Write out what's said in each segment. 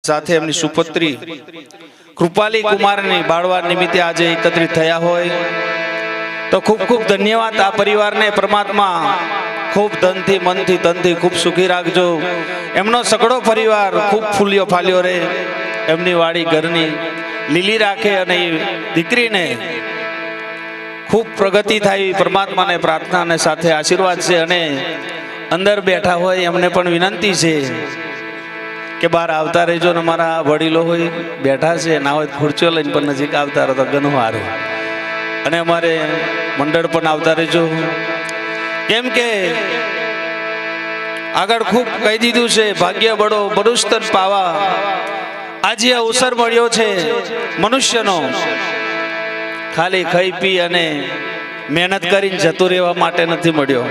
સાથે એમની સુપુત્રી કૃપાલી કુમારની બાળવા નિમિત્તે આજે એકત્રિત થયા હોય તો ખૂબ ખૂબ ધન્યવાદ। આ પરિવારને પરમાત્મા ખૂબ ધનથી મનથી તનથી ખૂબ સુખી રાખજો। એમનો સગળો પરિવાર ખૂબ ફૂલ્યો ફાલ્યો રહે, એમની વાડી ઘરની લીલી રાખે અને દીકરીને ખૂબ પ્રગતિ થાય પરમાત્માને પ્રાર્થના અને સાથે આશીર્વાદ છે। અને અંદર બેઠા હોય એમને પણ વિનંતી છે કે બહાર આવતા રહેજો ને મારા વડીલો હોય બેઠા છે ના હોય ખુરચીઓ લઈને પણ નજીક આવતા રહો તો ઘણું સારું। અને અમારે મંડળ પણ આવતા રહેજો, કેમ કે આગળ ખૂબ કહી દીધું છે ભાગ્ય બળો બરુસ્તર પાવા। આજે અવસર મળ્યો છે મનુષ્યનો ખાલી ખાઈ પી અને મહેનત કરીને જતું રહેવા માટે નથી મળ્યો,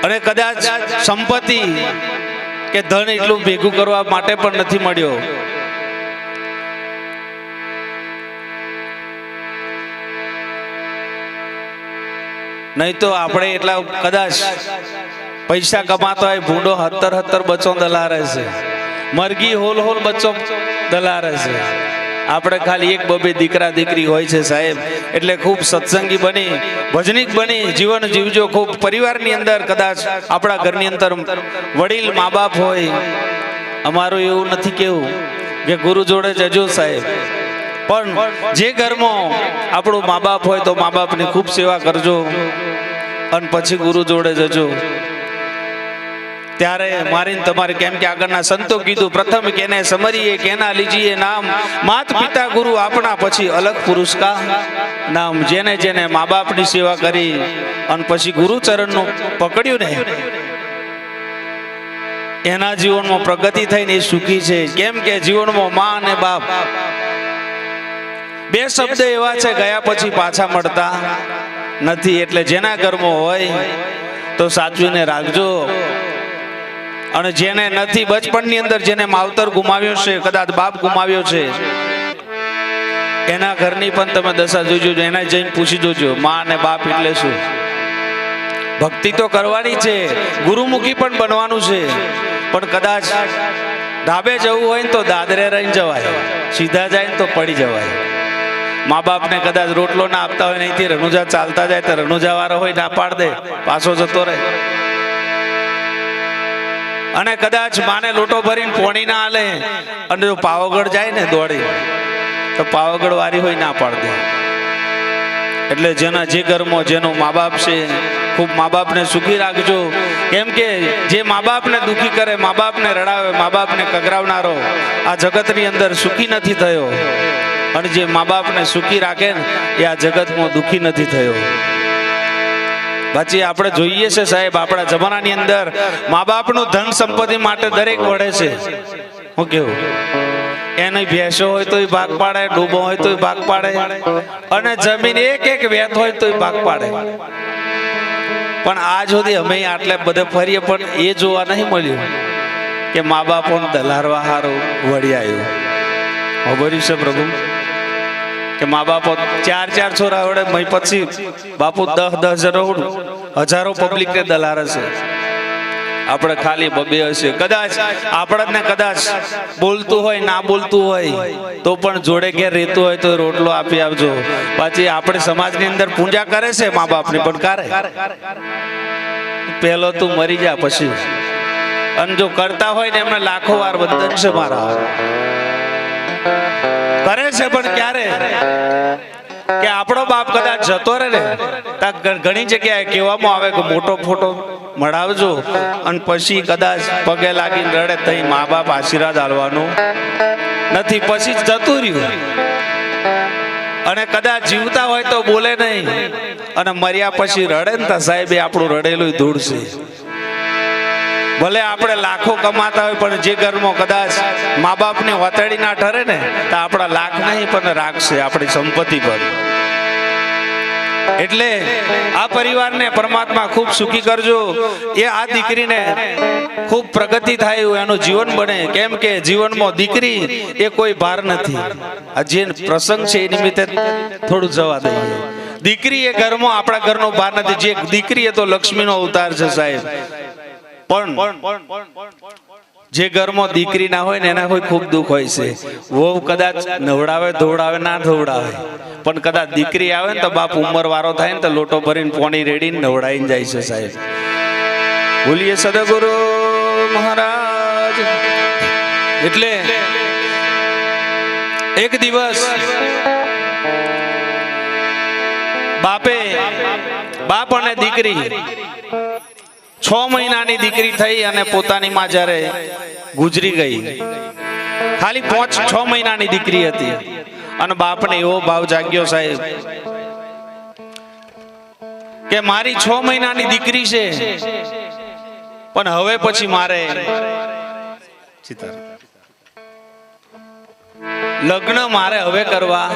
અને કદાચ સંપત્તિ કે ધન એટલું ભેગું કરવા માટે પણ નથી મળ્યો। નહીં તો આપણે એટલા કદાચ પૈસા કમાતા હોય ભૂંડો 17 બચ્ચો દલારે છે, મરઘી હોલ હોલ બચ્ચો દલારે છે। આપણે ખાલી એક બબે દીકરા દીકરી હોય છે સાહેબ, એટલે ખૂબ સત્સંગી બની ભજનિક બની જીવન જીવજો। ખૂબ પરિવારની અંદર કદાચ આપણા ઘરની અંદર વડીલ મા બાપ હોય, અમારું એવું નથી કેવું કે ગુરુ જોડે જજો સાહેબ, પણ જે ઘરમાં આપણું મા બાપ હોય તો મા બાપની ખૂબ સેવા કરજો અને પછી ગુરુ જોડે જજો। ત્યારે મારીને તમારે કેમ કે આગળના સંતો કીધું પ્રથમ કેને સમરીએ કેના લીજીએ નામ, માત પિતા ગુરુ આપણા પછી અલગ પુરુષ કા નામ। જેને જેને મા બાપની સેવા કરી અને પછી ગુરુ ચરણનું પકડ્યું ને એના જીવનમાં પ્રગતિ થઈને એ સુખી છે। કેમ કે જીવનમાં મા અને બાપ બે શબ્દ એવા છે ગયા પછી પાછા મળતા નથી, એટલે જેના ઘરમાં હોય તો સાચવીને રાખજો। અને જેને નથી બચપણની અંદર જેને માવતર ગુમાવ્યો છે, કદાચ બાપ ગુમાવ્યો છે, એના ઘરની પણ તમે દશા જોજો, એને જઈને પૂછી જોજો માં અને બાપ એટલે શું। ભક્તિ તો કરવાની છે, ગુરુમુખી પણ બનવાનું છે, પણ કદાચ ધાબે જવું હોય ને તો દાદરે રહીને જવાય, સીધા જાય ને તો પડી જવાય। મા બાપને કદાચ રોટલો ના આપતા હોય નહીંથી રણુજા ચાલતા જાય તો રણુજા વાળો હોય ના પાડ દે પાછો જતો રહે, અને કદાચ માને લોટો ભરીને પોણી ના આલે અને જો પાવાગઢ જાય ને દોડી તો પાવાગઢ વાળી હોય ના પાડ દે। એટલે જેના જે ઘરમાં જેનો મા બાપ છે ખૂબ મા બાપને સુખી રાખજો, કેમ કે જે મા બાપને દુખી કરે, મા બાપને રડાવે, મા બાપને કગરાવનારો આ જગતની અંદર સુખી નથી થયો, અને જે મા બાપને સુખી રાખે ને એ આ જગતમાં દુખી નથી થયો। પછી આપણે જોઈએ છે સાહેબ આપણા જમાનાની અંદર મા બાપનું ધન સંપત્તિ માટે દરેક વળે છે। હું કેવું એની ભેંસો હોય તો ભાગ પાડે, ડૂબો હોય તો ભાગ પાડે, અને જમીન એક એક વેત હોય તો ભાગ પાડે, પણ આજ સુધી અમે આટલે બધે ફરીએ પણ એ જોવા નહીં મળ્યું કે મા બાપો દલારવા હારું વળી આવ્યું। ખબર છે પ્રભુ કે મા બાપો 4 છોરા વડે મય પછી બાપુ 10 હજારો પબ્લિક ને દલાર હશે, આપણે ખાલી બબે હશે। કદાચ આપણને કદાચ બોલતું હોય ના બોલતું હોય તો પણ જોડે ઘેર રહેતું હોય તો રોટલો આપી આવજો। પાછી આપણે સમાજની અંદર પૂજા કરે છે મા બાપની, પણ કરે પહેલો તું મરી જા પછી, અને જો કરતા હોય ને એમને લાખો વાર વંદન છે મારા કરે છે, પણ ક્યારે કે આપણો બાપ કદાચ જતો રહે ને ઘણી જગ્યાએ કહેવામાં આવે કે મોટો ફોટો મળાવજો અને પછી કદાચ પગે લાગીને રડે તઈ મા બાપ આશીર્વાદ આલવાનું નથી, પછી જતું રહ્યું। અને કદાચ જીવતા હોય તો બોલે નહીં, અને મર્યા પછી રડે ને તો સાહેબ એ આપણું રડેલું ધૂળ છે। ભલે આપણે લાખો કમાતા હોય પણ જે ઘરમાં કદાચ મા બાપની વતડી ના ઠરે ને તો આપણા લાખ નહીં પણ રાખશે આપણી સંપત્તિ પર। એટલે આ પરિવારને પરમાત્મા ખૂબ સુખી કરજો, એ આ દીકરીને ખૂબ પ્રગતિ થાય એનું જીવન બને, કેમ કે જીવનમાં દીકરી એ કોઈ ભાર નથી। આ જે પ્રસંગ છે એ નિમિત્તે થોડું જવા દઈએ, દીકરી એ ઘરમાં આપણા ઘરનો ભાર નથી, જે દીકરી એ તો લક્ષ્મીનો અવતાર છે સાહેબ। પણ જે ઘરમાં દીકરી ના હોય ને એના કોઈ ખૂબ દુઃખ હોય છે. વહુ કદાચ નવડાવે ધોવડાવે ના ધોવડાવે, પણ કદાચ દીકરી આવે ને તો બાપ ઉંમર વાળો થાય ને તો લોટો ભરીને પોણી રેડીને નવડાવીને જાય છે સાહેબ. બોલીએ સદગુરુ મહારાજ. એટલે એક દિવસ બાપ અને દીકરી 6 મહિનાની દીકરી થઈ અને પોતાની માં જ્યારે ગુજરી ગઈ, ખાલી 5-6 મહિનાની દીકરી હતી અને બાપને એવો ભાવ જાગ્યો સાહેબ કે મારી 6 મહિનાની દીકરી છે, પણ હવે પછી મારે લગ્ન મારે હવે કરવા,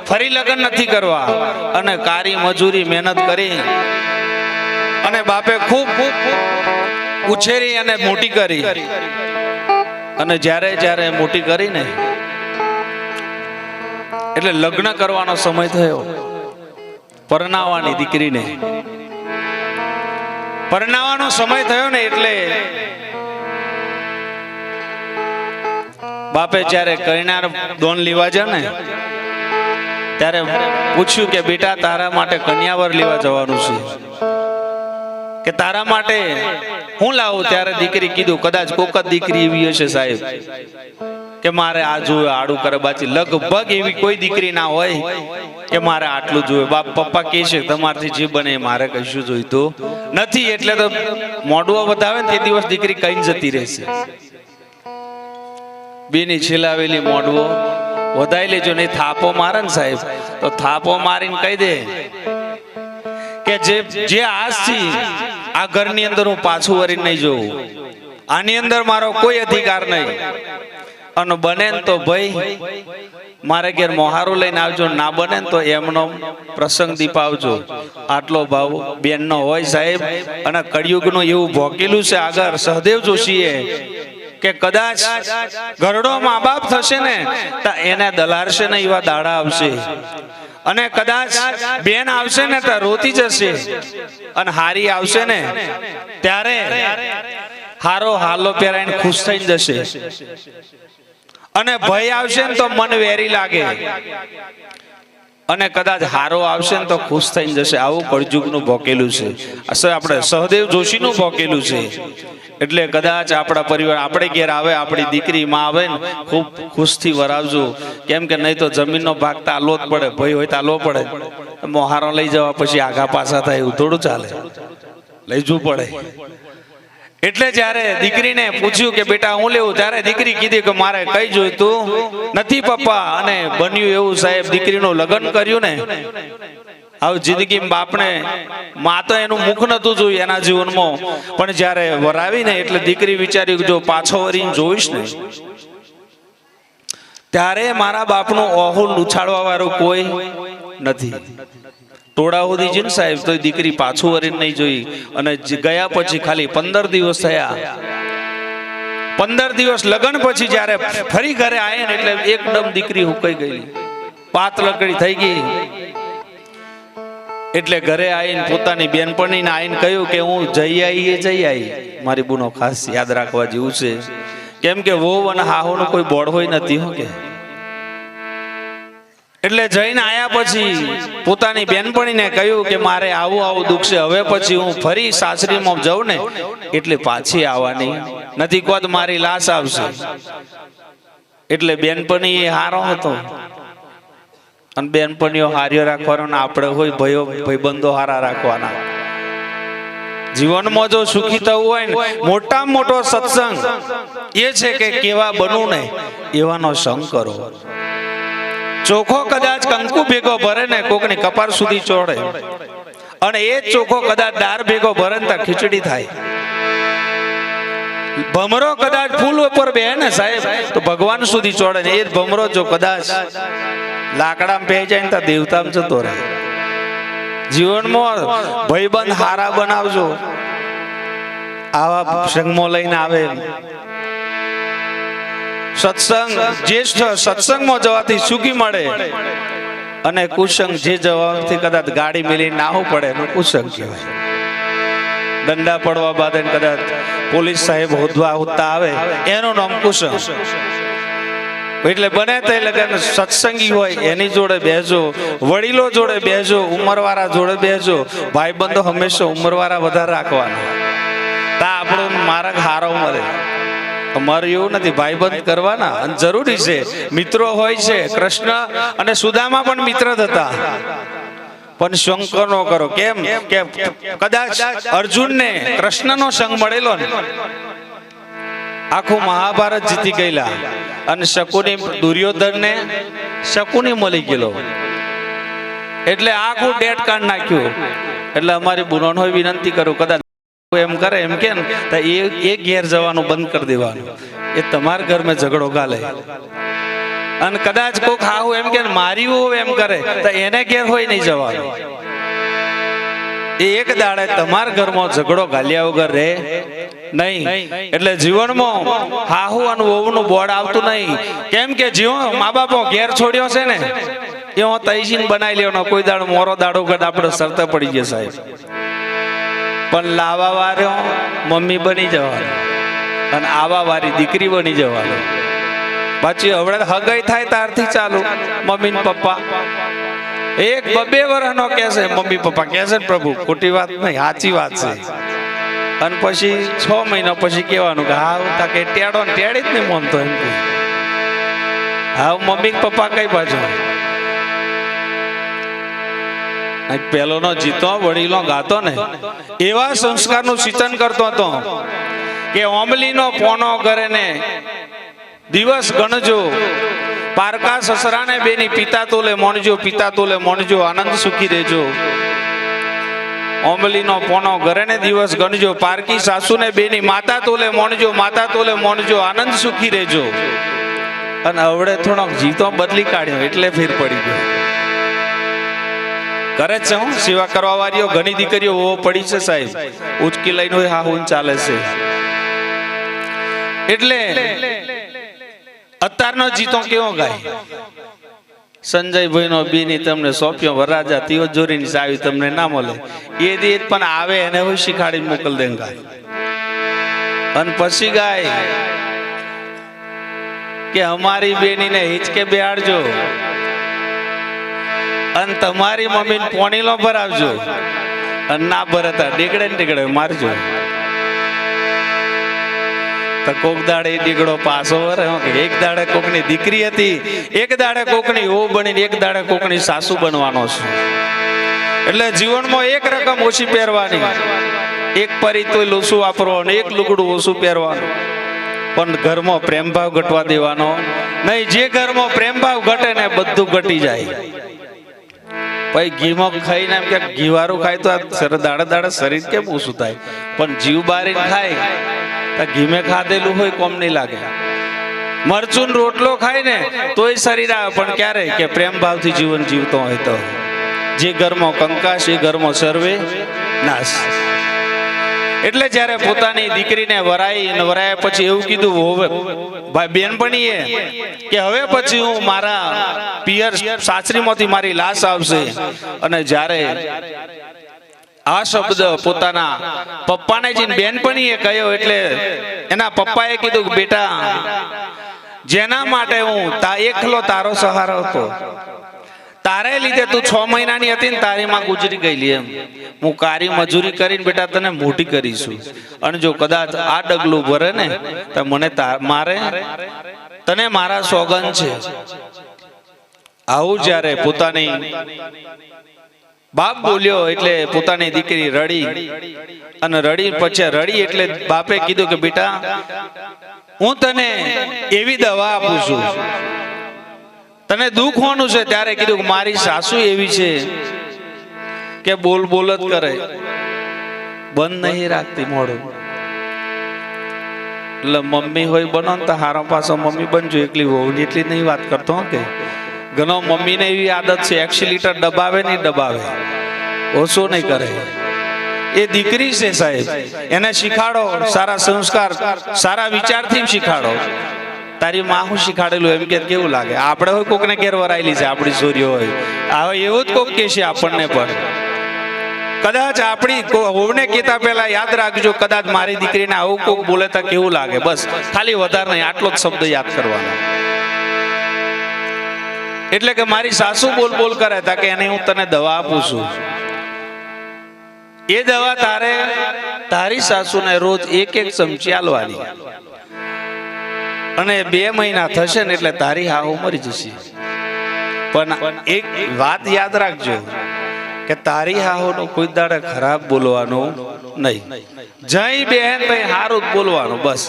ફરી લગ્ન નથી કરવા. અને કારી મજૂરી મહેનત કરી અને બાપે ખૂબ ઉછેરી અને મોટી કરી. અને જ્યારે મોટી કરીને એટલે લગ્ન કરવાનો સમય થયો, પરણાવવાની દીકરીને પરણાવવાનો સમય થયો ને એટલે બાપે જ્યારે કૈનાર દોન લેવા જાય ને ત્યારે પૂછ્યું કે બેટા તારા માટે કન્યાવર લેવા જવાનું છે કે તારા માટે હું લાવું? ત્યારે દીકરી કીધું કદાચ કોક જ દીકરી એવી હશે સાહેબ કે મારે આ જોવે આડું કરે, બાકી લગભગ એવી કોઈ દીકરી ના હોય કે મારે આટલું જોવે. બાપ પપ્પા કહે છે તમારથી જે બને મારે કશું જોઈતું નથી. એટલે તો મોઢું વધાવે ને તે દિવસ દીકરી કઈ જતી રહેશે. બેની છેલાવેલી મોઢવો વધાઈ લેજો, નહીં થાપો મારે ને સાહેબ તો થાપો મારીને કહી દે કે જે આજથી આ ઘરની અંદર હું પાછું વળી નહીં જોઉં, આની અંદર મારો કોઈ અધિકાર નહીં. અને બને ને તો ભાઈ મારે ઘેર મોહારું લઈને આવજો, ના બને ને તો એમનો પ્રસંગ દીપાવજો. આટલો ભાવ બેનનો હોય સાહેબ. અને કળિયુગનું એવું ભોકેલું છે આગળ સહદેવ જોશીએ કે કદાચ ઘરડો મા બાપ થશે ને તો એને દલારશે ને એવા દાડા આવશે. અને કદાચ બેન આવશે ને તો રોતી જશે, અને હારી આવશે ને ત્યારે હારો હાલો પહેરાઈને ખુશ થઈને જશે. અને ભય આવશે ને તો મન વેરી લાગે, અને કદાચ હારો આવશે ને તો ખુશ થઈને જશે. આવું કળજુગનું ભોકેલું છે, આપણે સહદેવ જોશીનું ભોકેલું છે. એટલે કદાચ આપણા પરિવાર આપણે ઘેર આવે, આપણી દીકરી માં આવે ને ખૂબ ખુશથી વરાવજો. કેમ કે નહીં તો જમીનનો ભાગ તો આલો જ પડે, ભય હોય તો આલો પડે. મોહારો લઈ જવા પછી આગા પાછા થાય એવું થોડું ચાલે, લઈ જવું પડે. એટલે જ્યારે દીકરીને પૂછ્યું કે બેટા હું લેવું, ત્યારે દીકરી કીધી કે મારે કઈ જોઈતું નથી પપ્પા. અને બન્યું એવું સાહેબ દીકરીનું લગ્ન કર્યું ને આવું જિંદગી બાપને માં તો એનું મુખ નતું જોયું એના જીવનમાં, પણ જ્યારે વરાવીને એટલે દીકરી વિચાર્યું કે જો પાછો વરીને જોઈશ ને ત્યારે મારા બાપનું ઓહુલ ઉછાળવા વાળું કોઈ નથી. ટોળા સુધી જઈને સાહેબ તો દીકરી પાછું વરીને નહીં જોઈ. અને ગયા પછી ખાલી 15 દિવસ થયા. 15 દિવસ લગ્ન પછી જ્યારે ફરી ઘરે આયા ને એટલે એકદમ દીકરી હુકાઈ ગઈ, પાત લકડી થઈ ગઈ. એટલે ઘરે આવીને પોતાની બેનપણીને આવીને કહ્યું કે હું જઈ આવી. મારી બુનો ખાસ યાદ રાખવા જેવું છે, કેમ કે વહુ અને હાહુનું કોઈ બોડ હોય નથી હો કે. એટલે જઈને આયા પછી પોતાની બેનપણીને કહ્યું કે મારે આવું દુઃખ છે, હવે પછી હું ફરી સાસરીમાં જાઉં ને એટલે પાછી આવવાની નથી, કોદ મારી લાશ આવશે. એટલે બેનપણી એ હારો હતો, અને બેનપણીઓ હાર્યો રાખવાનો ને આપણે હોય ભાઈબંધો હારા રાખવાના. જીવનમાં જો સુખી થવું હોય ને મોટામાં મોટો સત્સંગ એ છે કે કેવા બનવું ને એવાનો સંગ કરો. ચોખો કદાચ કંકુ ભેગો ભરે ને કોકની કપાર સુધી ચોડે, અને એ ચોખો કદાચ દાર ભેગો ભરે ને ત્યાં ખીચડી થાય. ભમરો કદાચ ફૂલ ઉપર બે ને સાહેબ તો ભગવાન સુધી ચોડે ને, એ જ ભમરો જો કદાચ લાકડામાં બે જાય ને તો દેવતામાં જતો રહે. જીવનમાં ભાઈબંધ હારા બનાવજો, આવા સંગમાં લઈને આવે. સત્સંગ જ્યેષ્ઠ સત્સંગમાં જવાથી સુખી મળે, અને કુસંગ જે જવાથી કદાચ ગાડી મેલી નાહવું પડે એનું કુસંગ કહેવાય. દંડા પડવા બાદ કદાચ પોલીસ સાહેબ હોદ્દા આવે એનું નામ કુસુમ. એટલે બને તે લગન સત્સંગી હોય એની જોડે બેસજો, વડીલો જોડે બેસજો, ઉંમરવાળા જોડે બેસજો. ભાઈબંધો હંમેશા ઉંમરવાળા વધારે રાખવાના, તા આપણો માર્ગ હારો મળે. અમારું એવું નથી, ભાઈબંધ કરવાના અને જરૂરી છે. મિત્રો હોય છે, કૃષ્ણ અને સુદામા પણ મિત્ર જ હતા, પણ શંકર નો કરો. કેમ કે કદાચ અર્જુનને કૃષ્ણનો સંગ મળેલો ને આખું મહાભારત જીતી ગયેલા, અને શકુની દુર્યોધનને શકુની મળી ગયેલો, એટલે આખું ડેટ કાઢ નાખ્યું. એટલે અમારી બુનોનો વિનંતી કરું, કદાચ એમ કરે એમ કે એ ઘેર જવાનું બંધ કરી દેવાનું. એ તમારા ઘરમાં ઝઘડો ગાલે. અને કદાચ કોક હાવું એમ કે મારી એમ કરે તો એને ઘેર હોય નહીં જવાનું. એક દાડે તમારા ઘરમાં ઝઘડો ગાલ્યા વગર રહે નહીં. એટલે જીવનમાં હાહુ અને વહુનું બોર્ડ આવતું નહીં. કેમ કે જીવો મા બાપો ઘેર છોડ્યો છે ને એવો તૈસીન બનાવી લેવાનો. કોઈ દાડો મોરો દાડો ગઢ આપણે શરતે પડી ગયા સાહેબ, પણ લાવા વાળો મમ્મી બની જવાનો અને આવા વાળી દીકરી બની જવાનો. પાછી હવે હગાઈ થાય ત્યારથી ચાલુ મમ્મી ને પપ્પા. એક 2 વર્ષનો કે છે મમ્મી પપ્પા કે છે, પ્રભુ ખોટી વાત નહીં, સાચી વાત છે. અને પછી 6 મહિના પછી કેવાનું કે હા તા કે ટેડો ને ટેડી જ નહીં મોનતો એમ કે હા મમ્મી પપ્પા કઈ બાજુ. પેલો નો જીતો વડીલો ગાતો ને એવા સંસ્કારનું સિંચન કરતો હતો કે ઓમલીનો પોનો કરે ને દિવસ ગણજો, પારકા સસરાને બેની પિતા તોલે મોણજો, પિતા તોલે મોણજો, આનંદ સુખી રહેજો. ઓમલીનો પોનો ઘરે ને દિવસ ગણજો, પારકી સાસુને બેની માતા તોલે મોણજો, માતા તોલે મોણજો, આનંદ સુખી રહેજો. અને હવે થોડોક જીતો બદલી કાઢ્યો એટલે ફેર પડી ગયો. કરે છે હું સેવા કરવા વાળીઓ ઘણી દીકરીઓ પડી છે સાહેબ, ઉચકી લઈને હોય હા હું ચાલે છે. એટલે અત્યારનો જીતો કેવો ગાય, સંજયભાઈ નો બીની તમને સોંપ્યો વરરાજા તિયોજોરી ની ચાવી તમને ના મળે એ દી પણ આવે એને હોય શીખાડીને મોકલ દે ગાય. અને પછી ગાય કે અમારી બેની ને હિચકે બેહાડજો અને તમારી મમ્મી ને પોણીલો ભરાવજો, અને ના ભરતા ડીગડે ને ડીગડે મારજો. તો કોક દાડે દીકડો પાછો વરે, એક દાડે કોકની દીકરી હતી, એક દાડે કોકની ઓ બનીને એક દાડે કોકની સાસુ બનવાનો છે. એટલે જીવનમાં એક રકમ ઓછી પહેરવાની, એક પરી તોય લોસું વાપરવાનું, એક લુગડું ઓછું પહેરવાનું, પણ ઘરમાં પ્રેમ ભાવ ઘટવા દેવાનો નહીં. જે ઘરમાં પ્રેમ ભાવ ઘટે ને બધું ઘટી જાય. ભાઈ ઘીમાં ખાઈને એમ કે ઘીવારું ખાય તો દાડે દાડે શરીર કેમ ઓછું થાય, પણ જીવ બારીને ખાય ઘીમે ખાધેલું હોય કોમ નહીં લાગે. મરચું રોટલો ખાય ને તોય શરીર આવે, પણ ક્યારે કે પ્રેમ ભાવથી જીવન જીવતો હોય તો. જે ઘરમાં કંકાશ એ ઘરમાં સર્વે નાશ. એટલે જ્યારે પોતાની દીકરીને વરાયા પછી એવું કીધું હવે ભાઈ બેનપણીએ કે હવે પછી હું મારા પિયર સાસરીમાંથી મારી લાશ આવશે. અને જ્યારે આ શબ્દ પોતાના પપ્પાને જઈને બેનપણીએ કહ્યો એટલે એના પપ્પાએ કીધું કે બેટા જેના માટે હું એકલો તારો સહારો હતો, તારે લીધે તું 6 મહિનાની હતી ને તારી માં ગુજરી ગયેલી, એમ હું કારી મજૂરી કરીને બેટા તને મોટી કરીશું. અને જો કદાચ આ ડગલું ભરે ને તો મને મારે તને મારા સોગન છે. આવું જ્યારે પોતાની બાપ બોલ્યો એટલે પોતાની દીકરી રડી, અને રડી પછી રડી એટલે બાપે કીધું કે બેટા હું તને એવી દવા આપું છું, તને દુઃખ હોવાનું છે. ત્યારે કીધું કે મારી સાસુ એવી છે કે બોલ બોલ જ કરે, બંધ નહીં રાખતી મોડું. એટલે મમ્મી હોય બનો ને તો હારો પાછો મમ્મી બનજો, એકલી વહુની એટલી નહીં વાત કરતો કે ઘણો મમ્મીને એવી આદત છે 100 લીટર દબાવે નહીં દબાવે, ઓછો નહીં કરે. એ દીકરી છે સાહેબ, એને શીખાડો સારા સંસ્કાર, સારા વિચારથી શીખાડો. તારી માં હું શીખાડેલું એમ કે કેવું લાગે? આપણે હોય કોકને ઘેર વરાયેલી છે આપણી છોરીઓ હોય, હવે એવું જ કોક કે છે આપણને પણ કદાચ આપણી હોવને કહેતા પહેલા યાદ રાખજો, કદાચ મારી દીકરીને આવું કોક બોલે તો કેવું લાગે, બસ ખાલી વધારે નહીં, આટલો જ શબ્દ યાદ કરવાનો. એટલે કે મારી સાસુ બોલ બોલ કરે તા કે એને હું તને દવા આપું છું, એ દવા તારે તારી સાસુને રોજ એક ચમચી આલવાની, અને 2 મહિના થશે ને એટલે તારી હાહુ મરી જશે. પણ એક વાત યાદ રાખજો કે તારી હાહુનું કોઈ દાડે ખરાબ બોલવાનું નહીં. જય બહેન ભાઈ હારું જ બોલવાનું, બસ.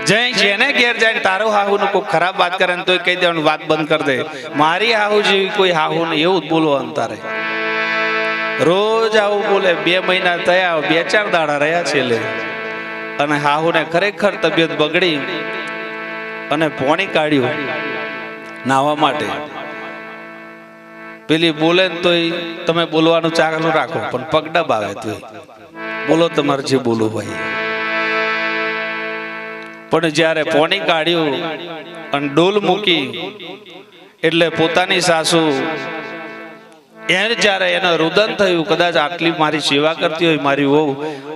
જય જેને ઘેર જાય તારો હાહુનું કોઈ ખરાબ વાત કરે ને તોય કહી દેવાનું, વાત બંધ કરી દે, મારી હાહુ જેવી કોઈ હાહુ નહીં, એવું જ બોલવાનું તારે. રોજ આવું બોલે. 2 મહિના થયા, 2-4 દાડા રહ્યા છે લે, અને હાહુને ખરેખર તબિયત બગડી અને પોણી કાઢ્યું નાવા માટે. પેલી બોલે ને તોય તમે બોલવાનું ચાલુ રાખો, પણ પગ દબાવે તોય બોલો તમારે જે બોલવું હોય. પણ જ્યારે પોણી કાઢ્યું અને ડોલ મૂકી એટલે પોતાની સાસુ એને જ્યારે એનું રુદન થયું, કદાચ આટલી મારી સેવા કરતી હોય મારી વહુ,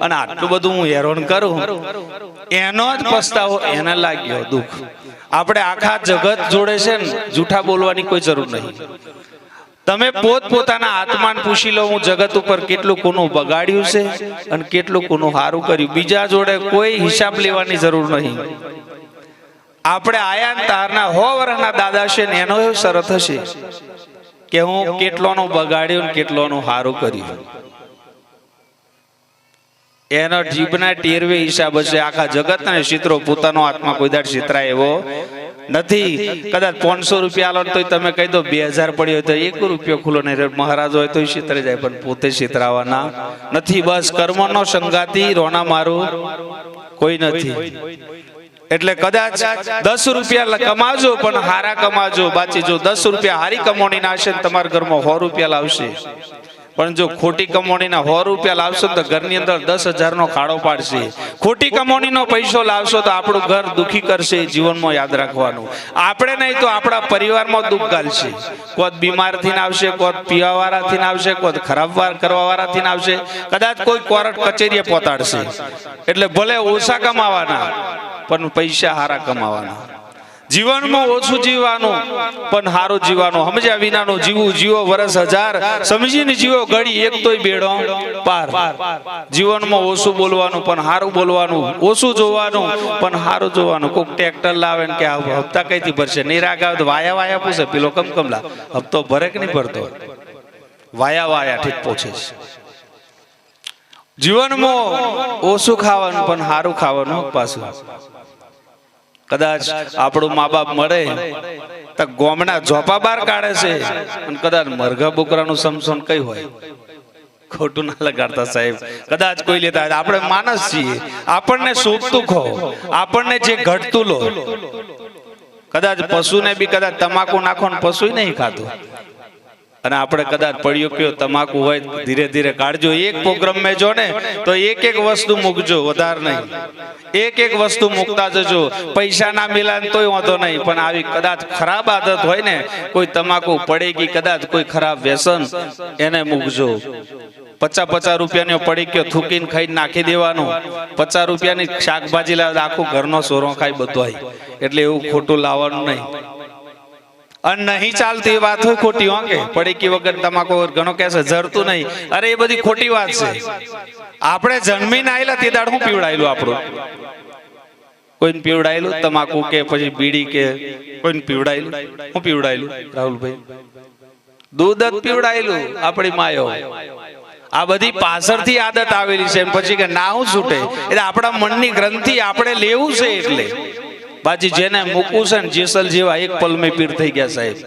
અને આટલું બધું હું હેરાન કરું, એનો જ પસ્તાવો એને લાગ્યો, દુઃખ. આપણે આખા જગત જોડે છે ને જૂઠા બોલવાની કોઈ જરૂર નહીં. તમે પોતપોતાના આત્માને પૂછી લો, હું જગત ઉપર કેટલું કોનું બગાડ્યું છે અને કેટલું કોનું સારું કર્યું. બીજા જોડે કોઈ હિસાબ લેવાની જરૂર નહીં. આપણે આયા ને તારના 100 વર્ષના દાદા છે ને એનો એવો શરત હશે કે હું કેટલોનું બગાડ્યું ને કેટલોનું સારું કર્યું. એનો જીભના ટેરવે હિસાબ હશે. આખા જગતના ચિત્રો પોતાનો આત્મા કોઈ દાડ ચિત્રાય એવો નથી. કદાચ 500 રૂપિયા આલો તો તમે કહી દો 2000 પડ્યો હોય તો 1 રૂપિયો ખુલ્લો નહીં, મહારાજ હોય તો ચિતરી જાય, પણ પોતે ચિતરાવાના નથી. બસ કર્મનો સંગાતી રોના મારું કોઈ નથી. એટલે કદાચ 10 રૂપિયા કમાજો પણ હારા કમાજો. બાકી જો 10 રૂપિયા હારી કમાણી ના હશે તમારા ઘરમાં 100 રૂપિયા લાવશે, પણ જો ખોટી કમાણીના 100 રૂપિયા લાવશો તો ઘરની અંદર 10,000 નો ખાડો પાડશે. ખોટી કમાણીનો પૈસો લાવશો તો આપણું ઘર દુખી કરશે. જીવનમાં યાદ રાખવાનું. આપણે નહીં તો આપણા પરિવારમાં દુઃખ ગાલશે. કોઈ બીમારથી આવશે, કોઈ પીવાવાળાથી આવશે, કોઈ ખરાબ વાર કરવાવાળાથી આવશે, કદાચ કોઈ કોર્ટ કચેરીએ પહોંચાડશે. એટલે ભલે ઓછા કમાવાના પણ પૈસા હારા કમાવાના. જીવનમાં ઓછું જીવવાનું પણ સારું જીવવાનું. સમજ્યા વિનાનું જીવું જીવો વર્ષ 1000, સમજીને જીવો ઘડી એક તોય બેડો પાર. જીવનમાં ઓછું બોલવાનું પણ સારું બોલવાનું, ઓછું જોવાનું પણ સારું જોવાનું. કોઈક ટ્રેક્ટર લાવે ને કે હપ્તા કઈથી ભરશે, નહીં રાગ આવે તો વાયા વાયા પૂછે, પેલો કમકમલા હપ્તો ભરે કે નહીં ભરતો, વાયા વાયા ઠીક પૂછે છે. જીવનમાં ઓછું ખાવાનું પણ સારું ખાવાનું. પાછું કદાચ આપણું મા બાપ મળે તો ગોમના ઝોપા બાર કાઢે છે, અને કદાચ મરઘા બોકરાનું સમસોન કઈ હોય. ખોટું ના લગાડતા સાહેબ. કદાચ કોઈ લેતા આપણે માણસ છીએ, આપણને શોભતું ખો, આપણને જે ઘટતું લો. કદાચ પશુને બી કદાચ તમાકુ નાખો ને પશુ નહીં ખાતું, અને આપણે કદાચ પડ્યો કયો તમાકુ હોય ધીરે ધીરે કાઢજો. એક પ્રોગ્રામ મેં જો ને તો એક વસ્તુ મૂકજો, વધારે નહીં. એક વસ્તુ મૂકતા જજો. પૈસા ના મિલાય તોય વાંધો નહીં, પણ આવી કદાચ ખરાબ આદત હોય ને, કોઈ તમાકુ પડેગી, કદાચ કોઈ ખરાબ વ્યસન, એને મૂકજો. 50 રૂપિયાનો પડી ગયો થૂકીને ખાઈ નાખી દેવાનું. 50 રૂપિયાની શાકભાજી લાવે આખું ઘરનો સોરો ખાઈ બધો. એટલે એવું ખોટું લાવવાનું નહીં. અને નહીં ચાલતી એ વાત હોય ખોટી હોંગે. પડીકી વગર તમાકુ ઘણો કહે છે જરતું નહીં. અરે એ બધી ખોટી વાત છે. આપણે જન્મીને આવેલા તે દાડ હું પીવડાયેલું આપણું, કોઈને પીવડાયેલું તમાકુ કે પછી બીડી કે કોઈને પીવડાયેલું, હું પીવડાયેલું રાહુલભાઈ દૂધ જ પીવડાયેલું આપણી માયો. આ બધી પાછળથી આદત આવેલી છે. પછી કે ના હું છૂટે, એટલે આપણા મનની ગ્રંથિ આપણે લેવું છે. એટલે બાજી જેને મૂકવું છે ને જેસલ જેવા એક પલ મેં પીર થઈ ગયા સાહેબ.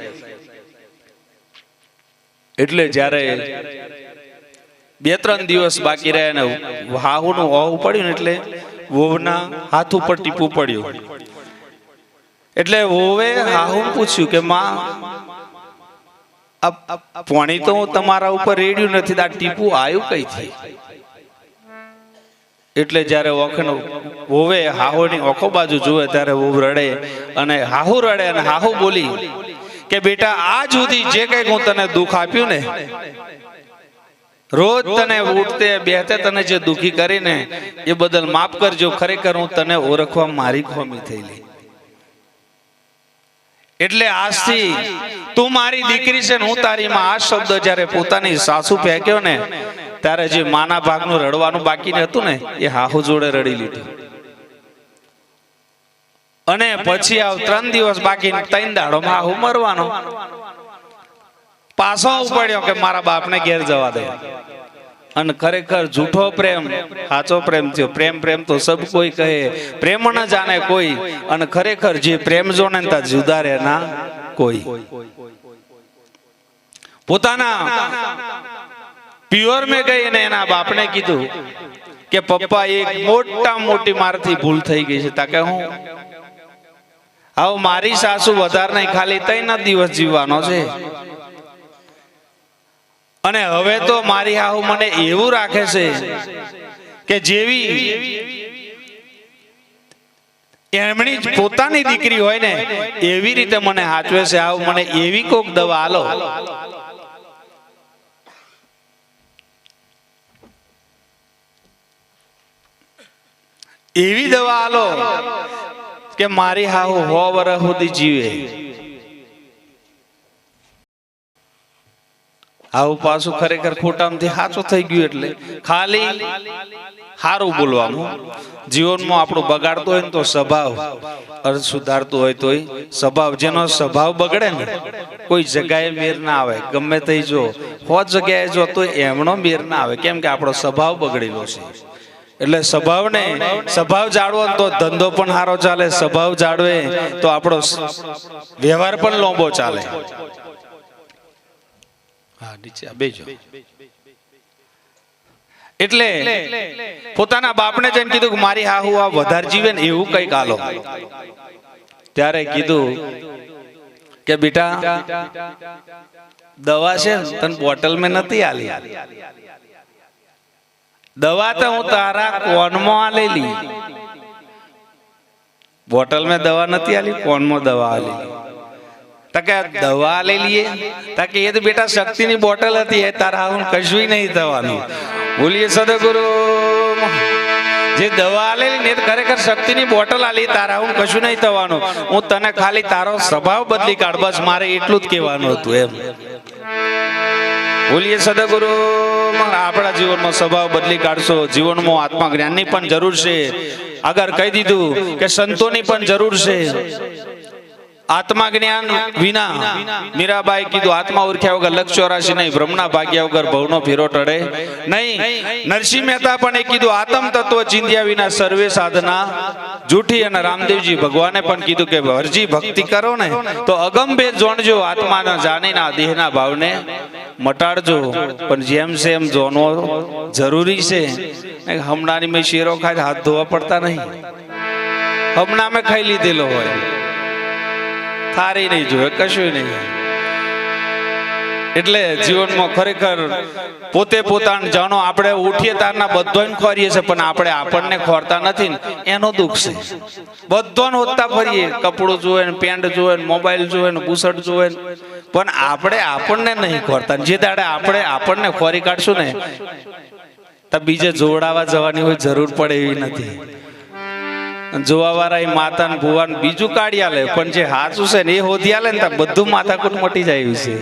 એટલે જ્યારે 2-3 દિવસ બાકી રહ્યા ને હાહુનું હોવું પડ્યું ને, એટલે વહુના હાથ ઉપર ટીપું પડ્યું. એટલે વહુએ હાહુને પૂછ્યું કે માં, પાણી તો તમારા ઉપર રેડ્યું નથી, આ ટીપું આવ્યું કઈથી? એટલે જયારે વહુએ હાહુની ઓખો બાજુ જોવે ત્યારે વહુ રડે, અને હાહુ રડે, અને હાહુ બોલી કે બેટા આજ સુધી જે કઈક હું તને દુઃખ આપ્યું ને રોજ તને ઉઠતે બેહતે તને જે દુખી કરીને એ બદલ માફ કરજો, ખરેખર હું તને ઓળખવા મારી ખોમી થયેલી. એટલે આજથી તું મારી દીકરી છે ને હું તારી માં. આ શબ્દ જ્યારે પોતાની સાસુ ફેંક્યો ને ત્યારે જે માના ભાગનું રડવાનું બાકી હતું ને એ હાહુ જોડે રડી લીધું. અને પછી 3 દિવસ બાકી 3 દાડોમાં હાહુ મરવાનો. પાછો ઉપડ્યો કે મારા બાપને ઘેર જવા દે. અને ખરેખર જૂઠો પ્રેમ સાચો પ્રેમ થયો. પ્રેમ તો સબ કોઈ કહે, પ્રેમ ન જાણે કોઈ. અને ખરેખર જે પ્રેમ જોને તા જુદા રહે ના કોઈ. પોતાના પિયર મેં ગઈ અને એના બાપને કીધું કે પપ્પા એક મોટી મારથી ભૂલ થઈ ગઈ છે. તાકે હું આવ મારી સાસુ વધારે નહીં, ખાલી 3 દિવસ જીવવાનો છે. અને હવે તો મારી હાહુ મને એવું રાખે છે કે જેવી એમની પોતાની દીકરી હોય ને એવી રીતે મને હાચવે છે. આવ મને એવી કોક દવા આલો. એવી દવા આલો કે મારી હાહુ 100 વર્ષ સુધી જીવે. આવું પાછું ખરેખર ખોટામાંથી સાચું થઈ ગયું. એટલે ખાલી સારું બોલવાનું. જીવનમાં આપણું બગાડતો હોય ને તો સ્વભાવ, અર્થ સુધારતું હોય તોય સ્વભાવ. જેનો સ્વભાવ બગડે ને કોઈ જગ્યાએ મેર ના આવે. ગમે તે જો 100 જગ્યાએ જો તો એમનો મેર ના આવે. કેમ કે આપણો સ્વભાવ બગડેલો છે. એટલે સ્વભાવ જાળવો તો ધંધો પણ સારો ચાલે. સ્વભાવ જાળવે તો આપણો વ્યવહાર પણ લાંબો ચાલે. એટલે પોતાના બાપને જઈને કીધું કે મારી હાહુ આ વધારે જીવે ને એવું કઈક આલો. ત્યારે કીધું કે બેટા દવા છે તને બોટલ મેં નથી આલી. દવા તો હું તારા કોનમાં આલેલી. બોટલ મેં દવા નથી આલી, કોનમાં દવા આલી. તકે દવા લઈ લઈએ. તકે એ તો બેટા શક્તિની બોટલ હતી, એ તારા હું કશું નહીં થવાનું. બોલીએ સદગુરુ. જે દવા આલેલી ને ખરેખર શક્તિની બોટલ આલી, તારા હું કશું નહીં થવાનું. હું તને ખાલી તારો સ્વભાવ બદલી કાઢ, બસ મારે એટલું જ કહેવાનું હતું એમ. બોલીએ સદગુરુ. આપણા જીવનમાં સ્વભાવ બદલી કાઢશો. જીવનમાં આત્મા જ્ઞાનની પણ જરૂર છે. આગળ કહી દીધું કે સંતોની પણ જરૂર છે. આત્મા જ્ઞાન વિના મીરાબાઈ કીધું આત્મા ઓળખ્યા વગર લક્ષ 84 નહીં, બ્રહ્મના ભાગ્યા વગર ભવનો ફેરો ટળે નહીં. નરસિંહ મહેતા પણ એ કીધું આત્મ તત્વ ચિંધ્યા વિના સર્વે સાધના જૂઠી. અને રામદેવજી ભગવાને પણ કીધું કે હરજી ભક્તિ કરો ને તો અગમભેદ જોણજો, આત્માના જાણીના દેહના ભાવને મટાડજો. પણ જેમ જોનો જરૂરી છે. હમણાંની મેં શેરો ખાઈ હાથ ધોવા પડતા નહીં. હમણાં મેં ખાઈ લીધેલો હોય, થારી નહીં જોવે, કશું નહીં. એટલે જીવનમાં ખરેખર પોતે પોતાને જાણો. આપણે ઉઠીએ તારના બધાને ખોરીએ છે, પણ આપણે આપણને ખોરતા નથી ને એનો દુઃખ છે. બધાને હોતા ફરીએ, કપડું જોવે ને, પેન્ટ જોવે ને, મોબાઈલ જોવે ને, બુશર્ટ જોવે ને, પણ આપણે આપણને નહીં ખોરતા. જે દાડે આપણે આપણને ખોરી કાઢશું ને તો બીજે જોડાવા જવાની હોય જરૂર પડે એવી નથી. જોવા વાળા માતા ને ભુવા ને બીજું કાઢી આલે, પણ જે હાચું છે ને એ હોધી આલે ને તો બધું માથાકૂટ મટી જાય છે.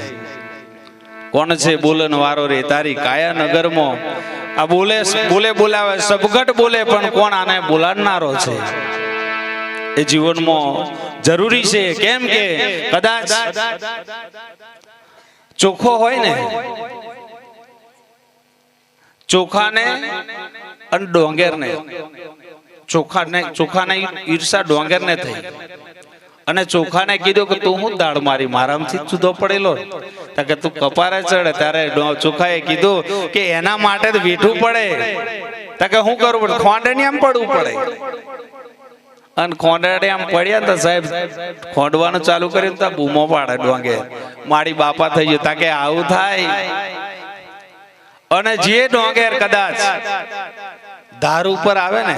કોણ છે બોલન વારો રે તારી કાયા નગરમાં. આ બોલાવે સબગટ બોલે, પણ કોણ આને બોલાડનારો છે એ જીવનમાં જરૂરી છે. કેમ કે કદાચ ચોખ્ખો હોય ને, ચોખાને અને ડોંગેરને, ચોખાને ઈર્ષા ડોંગરને થઈ. અને ચોખાને કીધું કે તું હું દાળ મારી મારામથી જુદો પડેલો કે તું કપારે ચડે. ત્યારે ચોખાએ કીધું કે એના માટે વેઠવું પડે. કે શું કરવું પડે? ખોંડણી આમ પડવું પડે. અને ખોંડણી આમ પડ્યા તો સાહેબ ખોંડવાનું ચાલુ કર્યું તો બૂમો પાડે ડોંગે, મારી બાપા થઈ ગયું. તાકે આવું થાય. અને જે ડોંગેર કદાચ ધાર ઉપર આવે ને,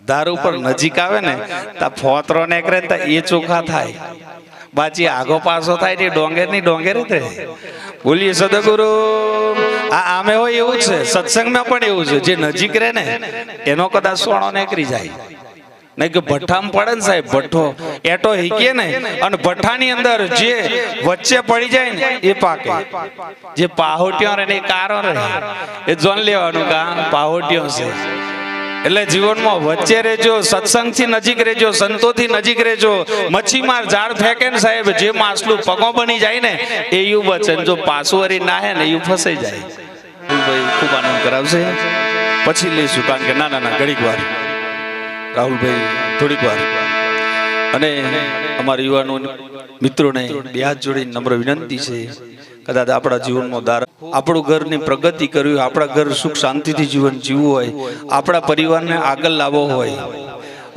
ધાર ઉપર નજીક આવે ને તો ફોતરો નીકળે તો એ ચોખા થાય. બાકી આગો પાછો થાય ને ડોંગેર ની ડોંગેર જ રહે. બોલીએ સદગુરુ. આ આમે હોય એવું છે, સત્સંગમાં પણ એવું છે, જે નજીક રહે ને એનો કદાચ સોણો નીકળી જાય. નહીં કે ભઠ્ઠામાં પડે ને સાહેબ, ભઠ્ઠો એટો હીકીએ ને અને ભઠ્ઠાની અંદર જે વચ્ચે પડી જાય ને એ પાકે. જે પાહોટ્યો રહે ને એ કારો રહે, એ જોન લેવાનું કા પાહોટ્યો છે. એટલે જીવનમાં વચ્ચે રહેજો, સત્સંગથી નજીક રહેજો, સંતોથી નજીક રહેજો. મચ્છીમાર જાળ ફેંકે ને સાહેબ, જે માછલું પગો બની જાય ને એ યુ બચે, જો પાછું વરી ના હે ને યુ ફસાઈ જાય. ભાઈ ખૂબ આનંદ કરાવશે, પછી લઈશું, કારણ કે ના ઘડીક વાર રાહુલભાઈ થોડીક વાર. અને અમારા યુવાનો મિત્રોને બે હાથ જોડીને નમ્ર વિનંતી છે, કદાચ આપણા જીવનમાં આપણું ઘરની પ્રગતિ કરવી હોય, આપણા ઘર સુખ શાંતિથી જીવન જીવવું હોય, આપણા પરિવારને આગળ લાવવો હોય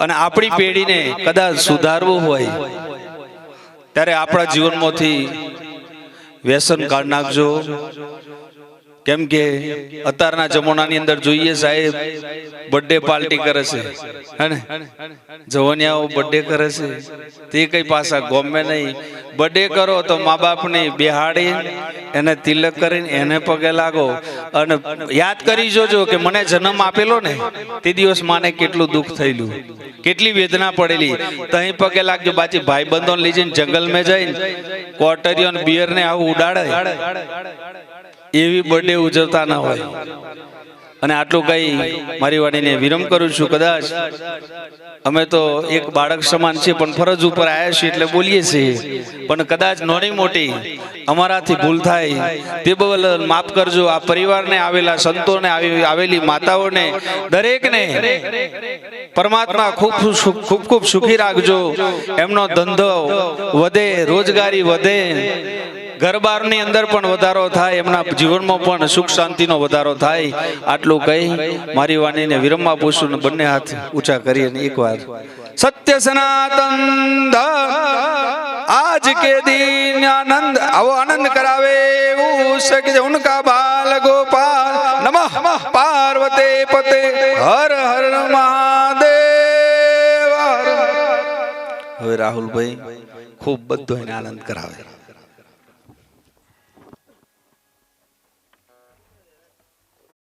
અને આપણી પેઢીને કદાચ સુધારવું હોય, ત્યારે આપણા જીવનમાંથી વ્યસન કાઢી નાખજો. કેમ કે અત્યારના જમાનાની અંદર જોઈએ સાહેબ, બર્થડે પાર્ટી કરે છે, હે ને, જવાનિયાઓ બર્થડે કરે છે, તે કઈ પાછા ગમે નહીં. બર્થડે કરો તો મા બાપને બેહાડી એને તિલક કરીને એને પગે લાગો અને યાદ કરી જોજો કે મને જન્મ આપેલો ને તે દિવસ માને કેટલું દુઃખ થયેલું, કેટલી વેદના પડેલી. તહીં પગે લાગજો. બાકી ભાઈ બંધો લઈ જઈને જંગલમાં જઈને કોટરીઓ બિયર ને આવું ઉડાડે, એવી બર્થડે ઉજવતા ના હોય. અને આટલું કઈ મારી વાણીને વિરમ કરું છું. કદાચ અમે તો એક બાળક સમાન છીએ, પણ ફરજ ઉપર આવ્યા છીએ એટલે બોલીએ છીએ, પણ કદાચ નાની મોટી અમારાથી ભૂલ થાય તે બદલ માફ કરજો. આ પરિવારને આવેલા સંતોને, આવેલી માતાઓને, દરેકને પરમાત્મા ખૂબ ખૂબ સુખી રાખજો. એમનો ધંધો વધે, રોજગારી વધે, ઘરબારની અંદર પણ વધારો થાય, એમના જીવનમાં પણ સુખ શાંતિનો વધારો થાય. આટલું કહી મારી વાણીને વિરમમાં પૂછું, બંને હાથ ઊંચા કરીએ એકવાર. સત્ય સનાતન આજ કે દિન આનંદ, આવો આનંદ કરાવે એવું શકે ઉનકા બાલ ગોપાલ. નમઃ પાર્વતે પતે હર હર મહાદેવ. હવે રાહુલભાઈ ખૂબ બધો એને આનંદ કરાવે.